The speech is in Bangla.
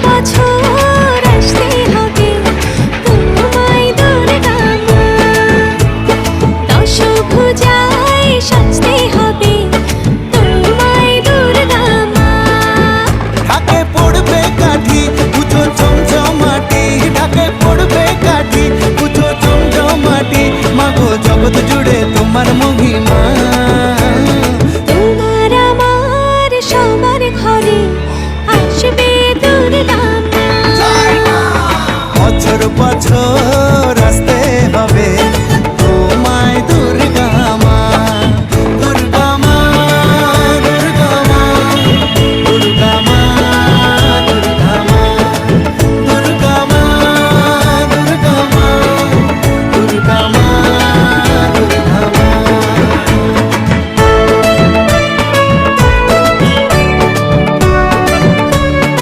বছর আসতে হবে তোমায় দুর্গা মা, দশভুজায় সাজতে হবে তোমায় দুর্গা মা। ঢাকে পড়বে কাঠি পুজো চমচমাটি, ঢাকে পড়বে কাঠি পুজো চমচমাটি, মাগো জগৎ জুড়ে তোমার মহিমা। তোমার আমার সবার ঘরে আসবে দুর্গা মা। বছর বছর